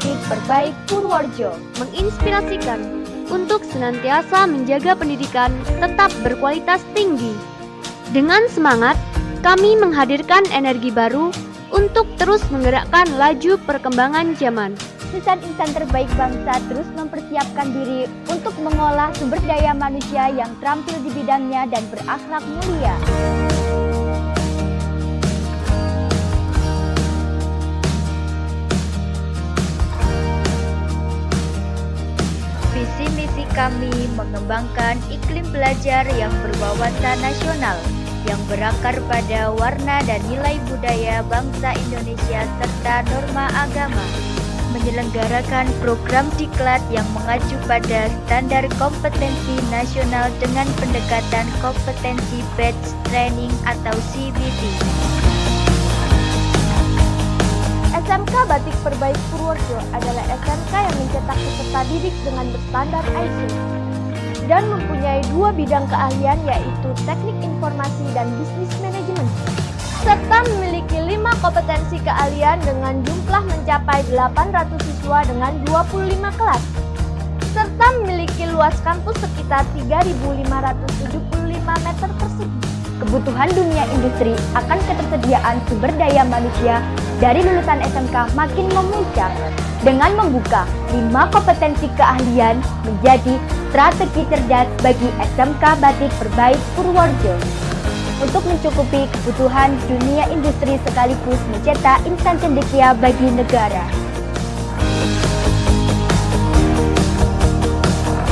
Batik Perbaik Purworejo menginspirasikan untuk senantiasa menjaga pendidikan tetap berkualitas tinggi. Dengan semangat, kami menghadirkan energi baru untuk terus menggerakkan laju perkembangan zaman. Insan-insan terbaik bangsa terus mempersiapkan diri untuk mengolah sumber daya manusia yang terampil di bidangnya dan berakhlak mulia. Visi misi kami mengembangkan iklim belajar yang berwawasan nasional, yang berakar pada warna dan nilai budaya bangsa Indonesia serta norma agama. Menyelenggarakan program diklat yang mengacu pada standar kompetensi nasional dengan pendekatan kompetensi based training atau CBT. SMK Batik Perbaik Purworejo adalah SMK yang mencetak peserta didik dengan berstandar ISO dan mempunyai 2 bidang keahlian yaitu teknik informasi dan bisnis manajemen, serta memiliki 5 kompetensi keahlian dengan jumlah mencapai 800 siswa dengan 25 kelas, serta memiliki luas kampus sekitar 3.575 meter persegi. Kebutuhan dunia industri akan ketersediaan sumber daya manusia dari lulusan SMK makin memuncak dengan membuka 5 kompetensi keahlian menjadi strategi cerdas bagi SMK Batik Perbaik Purworejo untuk mencukupi kebutuhan dunia industri sekaligus mencetak insan cendekia bagi negara.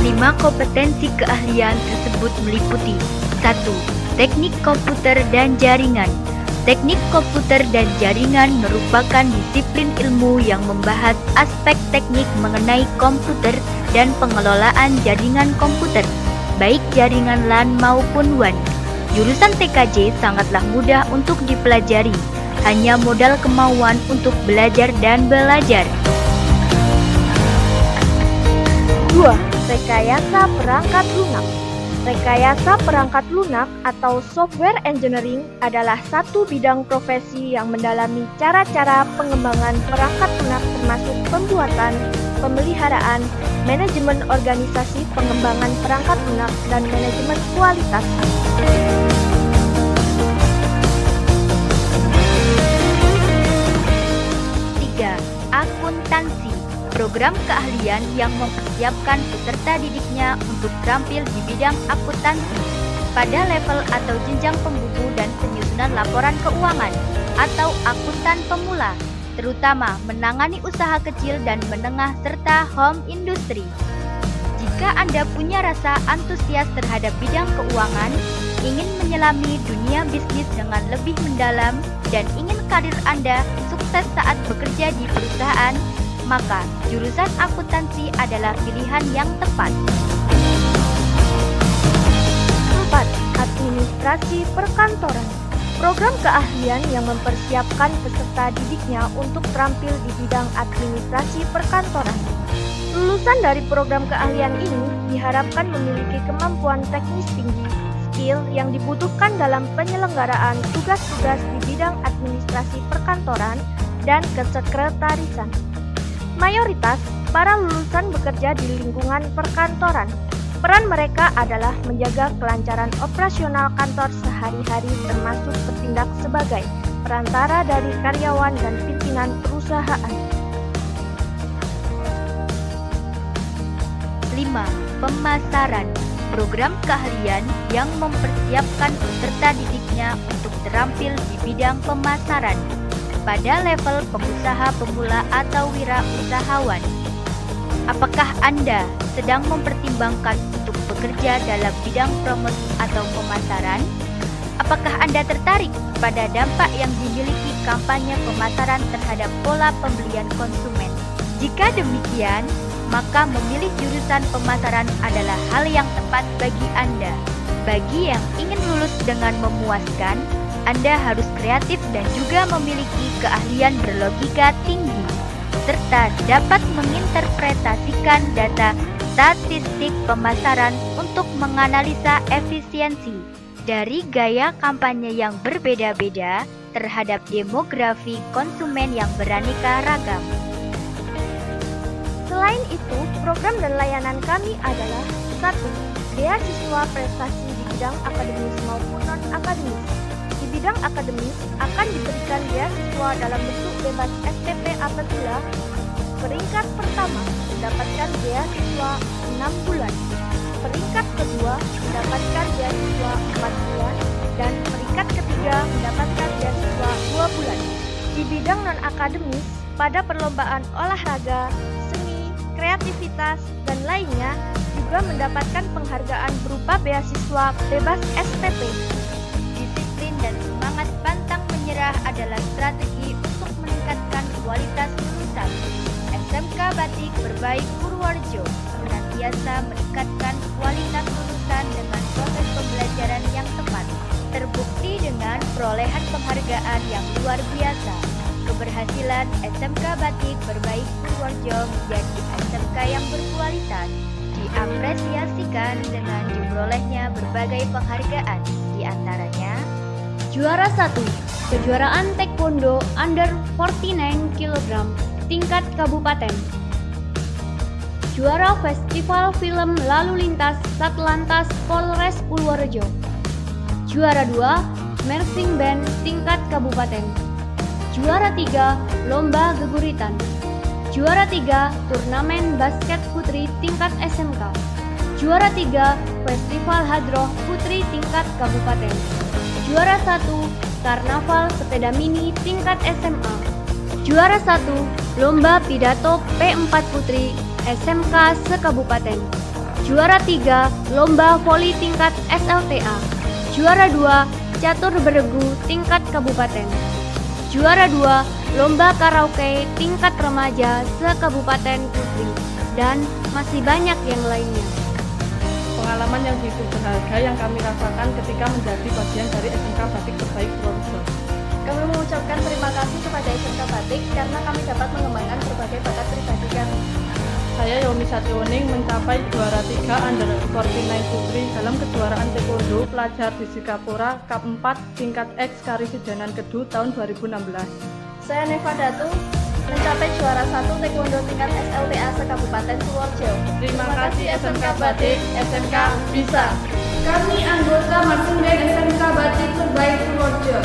5 kompetensi keahlian tersebut meliputi 1. Teknik komputer dan jaringan. Teknik komputer dan jaringan merupakan disiplin ilmu yang membahas aspek teknik mengenai komputer dan pengelolaan jaringan komputer, baik jaringan LAN maupun WAN. Jurusan TKJ sangatlah mudah untuk dipelajari, hanya modal kemauan untuk belajar dan belajar. 2. Rekayasa perangkat lunak. Rekayasa perangkat lunak atau software engineering adalah satu bidang profesi yang mendalami cara-cara pengembangan perangkat lunak termasuk pembuatan, pemeliharaan, manajemen organisasi pengembangan perangkat lunak, dan manajemen kualitas. 3. Akuntansi. Program keahlian yang mempersiapkan peserta didiknya untuk terampil di bidang akuntansi pada level atau jenjang pembuku dan penyusunan laporan keuangan atau akuntan pemula, terutama menangani usaha kecil dan menengah serta home industry. Jika Anda punya rasa antusias terhadap bidang keuangan, ingin menyelami dunia bisnis dengan lebih mendalam, dan ingin karir Anda sukses saat bekerja di perusahaan, maka jurusan akuntansi adalah pilihan yang tepat. 4. Administrasi perkantoran. Program keahlian yang mempersiapkan peserta didiknya untuk terampil di bidang administrasi perkantoran. Lulusan dari program keahlian ini diharapkan memiliki kemampuan teknis tinggi, skill yang dibutuhkan dalam penyelenggaraan tugas-tugas di bidang administrasi perkantoran dan kesekretarisan. Mayoritas para lulusan bekerja di lingkungan perkantoran. Peran mereka adalah menjaga kelancaran operasional kantor sehari-hari termasuk bertindak sebagai perantara dari karyawan dan pimpinan perusahaan. 5. Pemasaran. Program keahlian yang mempersiapkan peserta didiknya untuk terampil di bidang pemasaran pada level pengusaha pemula atau wirausahawan. Apakah Anda sedang mempertimbangkan untuk bekerja dalam bidang promosi atau pemasaran? Apakah Anda tertarik pada dampak yang dimiliki kampanye pemasaran terhadap pola pembelian konsumen? Jika demikian, maka memilih jurusan pemasaran adalah hal yang tepat bagi Anda. Bagi yang ingin lulus dengan memuaskan, Anda harus kreatif dan juga memiliki keahlian berlogika tinggi, serta dapat menginterpretasikan data statistik pemasaran untuk menganalisa efisiensi dari gaya kampanye yang berbeda-beda terhadap demografi konsumen yang beraneka ragam. itu, program dan layanan kami adalah 1. Beasiswa prestasi di bidang akademis maupun non-akademis. Di bidang akademis akan diberikan beasiswa dalam bentuk bebas SPP apabila peringkat pertama mendapatkan beasiswa 6 bulan, peringkat kedua mendapatkan beasiswa 4 bulan, dan peringkat ketiga mendapatkan beasiswa 2 bulan. Di bidang non-akademis, pada perlombaan olahraga, seni, kreativitas, dan lainnya juga mendapatkan penghargaan berupa beasiswa bebas SPP. Disiplin dan semangat pantang menyerah adalah strategi untuk meningkatkan kualitas lulusan. SMK Batik Berbaik Purworejo senantiasa meningkatkan kualitas lulusan dengan proses pembelajaran yang tepat. Terbukti dengan perolehan penghargaan yang luar biasa. Keberhasilan SMK Batik Berbaik Purworejo menjadi SMK yang berkualitas diapresiasikan dengan diperolehnya berbagai penghargaan, di antaranya Juara 1, kejuaraan Taekwondo Under 49 kg tingkat kabupaten. Juara Festival Film Lalu Lintas Satlantas Polres Purworejo. Juara 2, Marching Band tingkat kabupaten. Juara 3, Lomba Geguritan. Juara 3, Turnamen Basket Putri tingkat SMK. Juara 3, Festival Hadroh Putri tingkat kabupaten. Juara 1, Karnaval Sepeda Mini tingkat SMA. Juara 1, Lomba Pidato P4 Putri SMK se-Kabupaten. Juara 3, Lomba Voli tingkat SLTA. Juara 2, Catur Beregu tingkat kabupaten. Juara 2, Lomba Karaoke tingkat remaja se-Kabupaten Putri. Dan masih banyak yang lainnya. Pengalaman yang begitu berharga yang kami rasakan ketika menjadi bagian dari SMK Batik Berbaik Purworejo. Kami mengucapkan terima kasih kepada SMK Batik karena kami dapat mengembangkan berbagai bakat pribadi kami. Saya Yomi Sationing mencapai juara 3 Under 49 Putri dalam kejuaraan Taekwondo pelajar di Singapura Cup 4 tingkat X Karisidenan Kedu tahun 2016. Saya Neva Datu mencapai juara 1 Taekwondo tingkat SLTA se-Kabupaten Purworejo. Terima kasih SMK Batik, SMK bisa. Kami anggota Marching Band SMK Batik Berbaik Purworejo.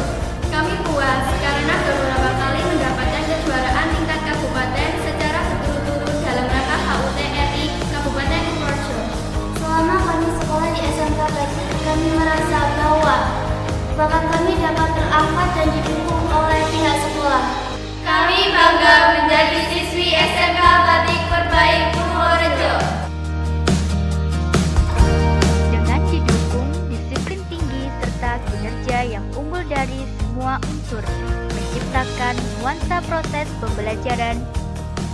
Kami puas karena beberapa kali mendapatkan kejuaraan tingkat kabupaten secara berturut-turut dalam rangka HUT RI Kabupaten Purworejo. Selama kami sekolah di SMK Batik, kami merasa bahwa bakat kami dapat terangkat dan didukung oleh pihak sekolah. Kami bangga menjadi siswi SMK Batik Berbaik Purworejo. dengan didukung disiplin tinggi serta kinerja yang unggul dari semua unsur, menciptakan nuansa proses pembelajaran.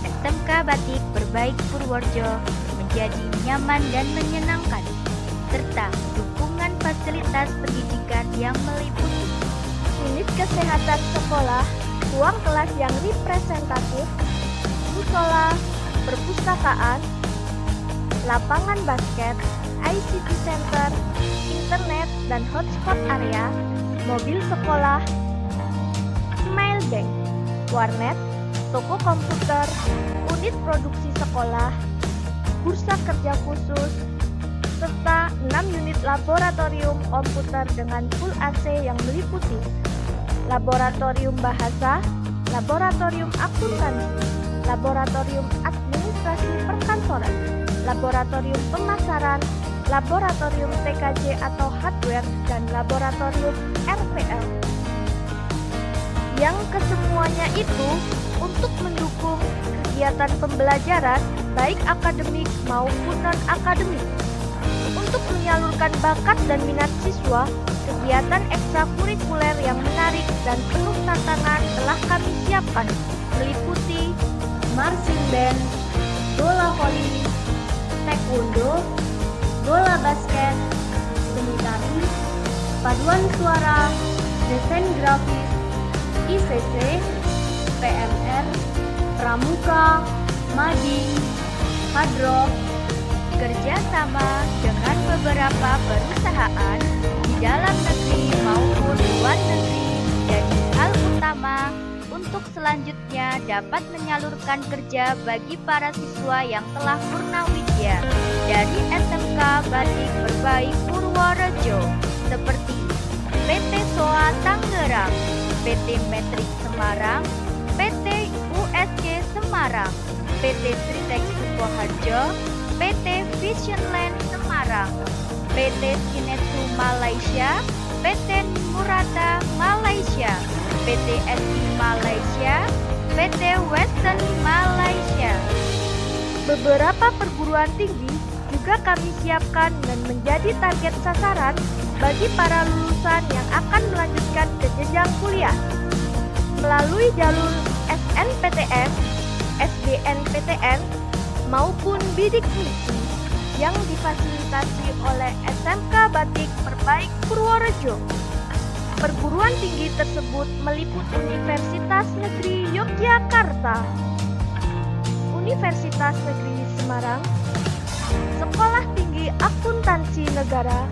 SMK Batik Berbaik Purworejo menjadi nyaman dan menyenangkan, serta dukungan fasilitas pendidikan yang meliputi Unit kesehatan sekolah, ruang kelas yang representatif, musola, perpustakaan, lapangan basket, ICT center, internet dan hotspot area, mobil sekolah, smile bank, warnet, toko komputer, unit produksi sekolah, bursa kerja khusus, serta 6 unit laboratorium komputer dengan full AC yang meliputi laboratorium bahasa, laboratorium akuntansi, laboratorium administrasi perkantoran, laboratorium pemasaran, laboratorium TKJ atau hardware, dan laboratorium RPL. Yang kesemuanya itu untuk mendukung kegiatan pembelajaran baik akademik maupun non-akademik. Untuk menyalurkan bakat dan minat siswa, kegiatan ekstrakurikuler yang menarik dan penuh tantangan telah kami siapkan, meliputi Marching Band, bola voli, taekwondo, bola basket, seni tari, paduan suara, desain grafis, ICC, PMR, pramuka, mading, hadroh, kerja sama dengan beberapa perusahaan di dalam negeri maupun luar negeri, jadi hal utama untuk untuk selanjutnya dapat menyalurkan kerja bagi para siswa yang telah purnawidya dari SMK Batik Berbaik Purworejo seperti PT SOA Tangerang, PT Metrik Semarang, PT USG Semarang, PT Tritek Sukoharjo, PT Visionland Semarang, PT Sinetsu Malaysia, PT Murata Malaysia, PT SI Malaysia, PT Western Malaysia. Beberapa perguruan tinggi juga kami siapkan dan menjadi target sasaran bagi para lulusan yang akan melanjutkan ke jenjang kuliah. Melalui jalur SNPTN, SBNPTN, maupun bidik misi yang difasilitasi oleh SMK Batik Berbaik Purworejo. Perguruan tinggi tersebut meliputi Universitas Negeri Yogyakarta, Universitas Negeri Semarang, Sekolah Tinggi Akuntansi Negara,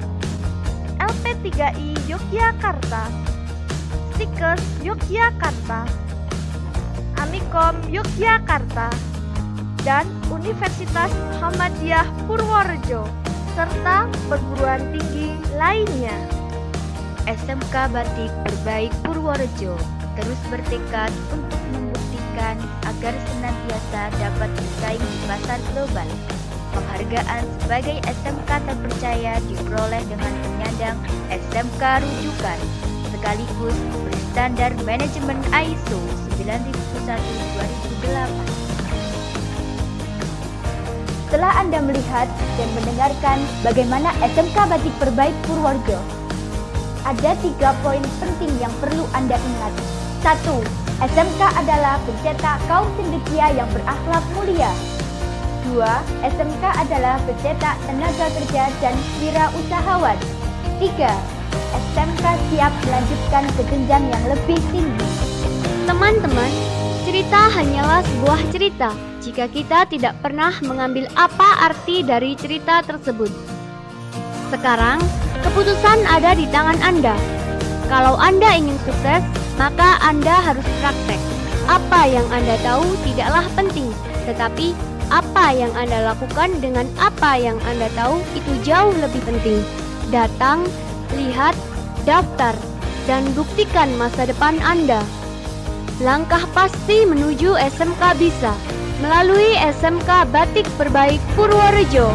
LP3I Yogyakarta, Stikes Yogyakarta, Amikom Yogyakarta, dan Universitas Muhammadiyah Purworejo, serta perguruan tinggi lainnya. SMK Batik Berbaik Purworejo terus bertekad untuk membuktikan agar senantiasa dapat bersaing di pasar global. Penghargaan sebagai SMK terpercaya diperoleh dengan penyandang SMK rujukan sekaligus berstandar manajemen ISO 9001:2008. Setelah Anda melihat dan mendengarkan bagaimana SMK Batik Berbaik Purworejo, ada 3 poin penting yang perlu Anda ingat. 1. SMK adalah pencetak kaum cendekia yang berakhlak mulia. 2. SMK adalah pencetak tenaga kerja dan wirausahawan. 3. SMK siap melanjutkan ke jenjang yang lebih tinggi. Teman-teman, cerita hanyalah sebuah cerita jika kita tidak pernah mengambil apa arti dari cerita tersebut. Sekarang, keputusan ada di tangan Anda. Kalau Anda ingin sukses, maka Anda harus praktek. Apa yang Anda tahu tidaklah penting, tetapi apa yang Anda lakukan dengan apa yang Anda tahu itu jauh lebih penting. Datang, lihat, daftar, dan buktikan masa depan Anda. Langkah pasti menuju SMK bisa melalui SMK Batik Berbaik Purworejo.